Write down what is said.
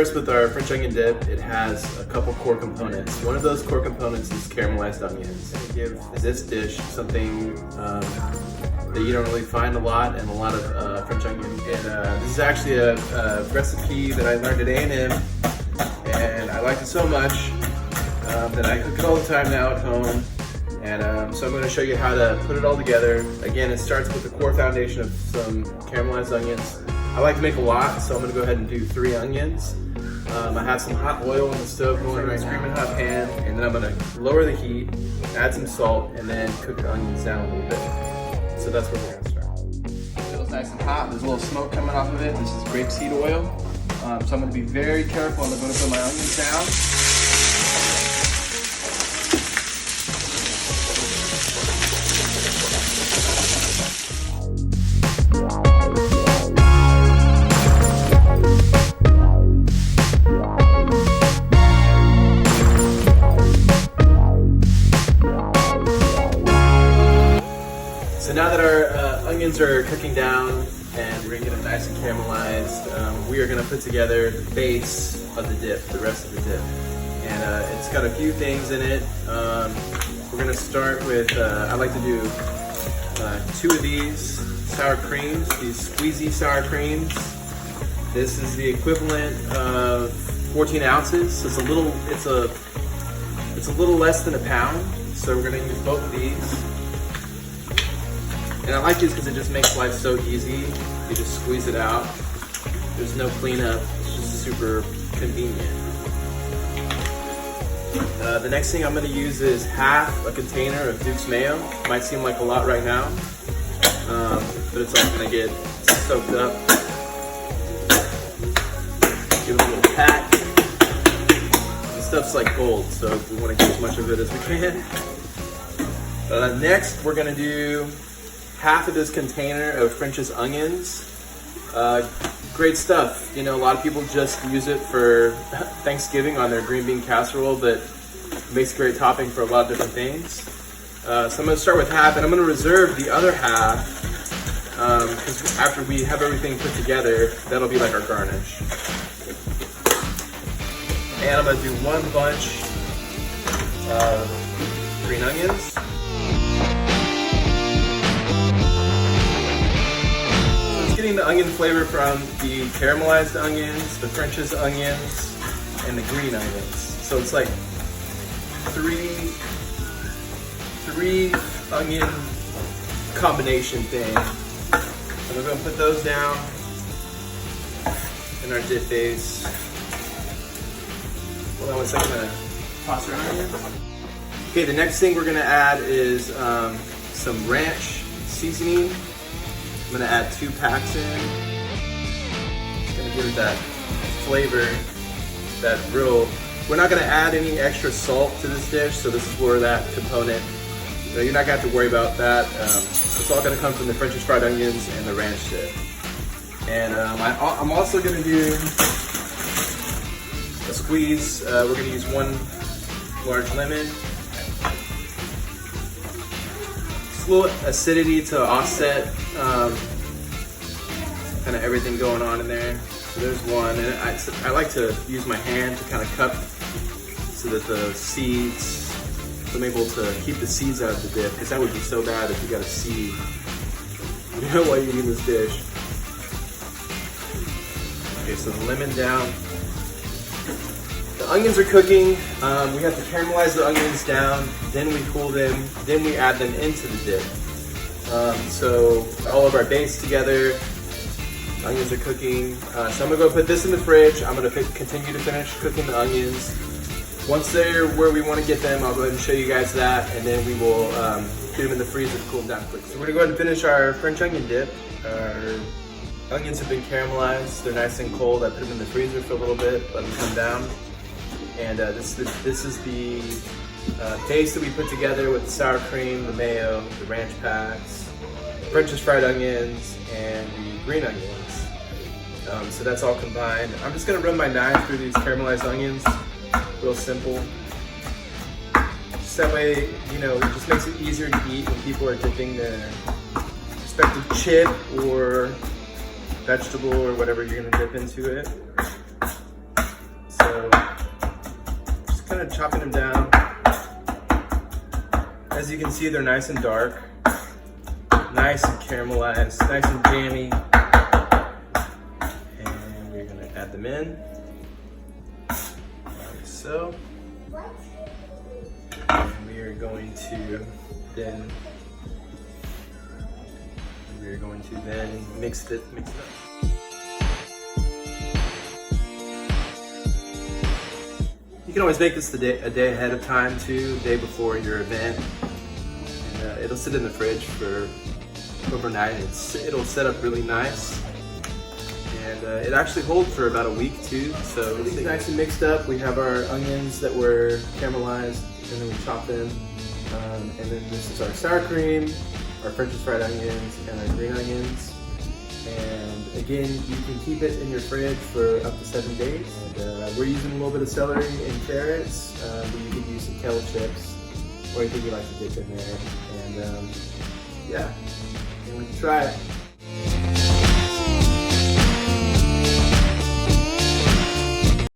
first with our French onion dip, it has a couple core components. One of those core components is caramelized onions. And give this dish something that you don't really find a lot in a lot of French onion. And this is actually a recipe that I learned at A&M, and I liked it so much that I cook it all the time now at home. And so I'm going to show you how to put it all together. Again, it starts with the core foundation of some caramelized onions. I like to make a lot, so I'm going to go ahead and do 3 onions. I have some hot oil on the stove going in a screaming hot pan, and then I'm going to lower the heat, add some salt, and then cook the onions down a little bit. So that's where we're going to start. It feels nice and hot. There's a little smoke coming off of it. This is grapeseed oil. So I'm going to be very careful. I'm going to put my onions down. So now that our onions are cooking down and we're gonna get them nice and caramelized, we are gonna put together the base of the dip, the rest of the dip. And it's got a few things in it. We're gonna start with, I like to do 2 of these sour creams, these squeezy sour creams. This is the equivalent of 14 ounces. So it's a little less than a pound. So we're gonna use both of these. And I like these because it just makes life so easy. You just squeeze it out. There's no cleanup. It's just super convenient. The next thing I'm going to use is half a container of Duke's mayo. Might seem like a lot right now, but it's all going to get soaked up. Give it a little pat. This stuff's like gold, so we want to get as much of it as we can. Next, we're going to do half of this container of French's onions. Great stuff. You know, a lot of people just use it for Thanksgiving on their green bean casserole, but it makes a great topping for a lot of different things. So I'm going to start with half, and I'm going to reserve the other half because after we have everything put together, that'll be like our garnish. And I'm going to do 1 bunch of green onions. Getting the onion flavor from the caramelized onions, the French's onions, and the green onions. So it's like three onion combination thing. And we're gonna put those down in our dip base. Hold on 1 second, I'm gonna toss our onions. Okay, the next thing we're gonna add is some ranch seasoning. I'm gonna add 2 packs in. It's gonna give it that flavor, that real. We're not gonna add any extra salt to this dish, so this is where that component, you're not gonna have to worry about that. It's all gonna come from the French's fried onions and the ranch dip. And I'm also gonna do a squeeze. We're gonna use 1 large lemon. A little acidity to offset kind of everything going on in there. So there's 1, and I like to use my hand to kind of cup so that the seeds, I'm able to keep the seeds out of the dip, because that would be so bad if you got a seed, you know, while you're eating this dish. Okay, so the lemon down. The onions are cooking. We have to caramelize the onions down, then we cool them, then we add them into the dip. So all of our base together, onions are cooking. So I'm gonna go put this in the fridge. I'm gonna continue to finish cooking the onions. Once they're where we wanna get them, I'll go ahead and show you guys that, and then we will get them in the freezer to cool them down quick. So we're gonna go ahead and finish our French onion dip. Our onions have been caramelized. They're nice and cold. I put them in the freezer for a little bit, let them come down. And this is the base that we put together with the sour cream, the mayo, the ranch packs, French's fried onions, and the green onions. So that's all combined. I'm just gonna run my knife through these caramelized onions, real simple. Just that way, you know, it just makes it easier to eat when people are dipping their respective chip or vegetable or whatever you're gonna dip into it. chopping them down. As you can see, they're nice and dark, nice and caramelized, nice and jammy. And we're gonna add them in, like so. And we are going to then mix it up. You can always make this a day ahead of time too, the day before your event. And, it'll sit in the fridge for overnight. It'll set up really nice. And it actually holds for about a week too. So it's nice and mixed up. We have our onions that were caramelized, and then we chop them. And then this is our sour cream, our French fried onions, and our green onions. And again, you can keep it in your fridge for up to 7 days. And we're using a little bit of celery and carrots, but you can use some kale chips or anything you like to dip in there. And yeah, can't wait to try it.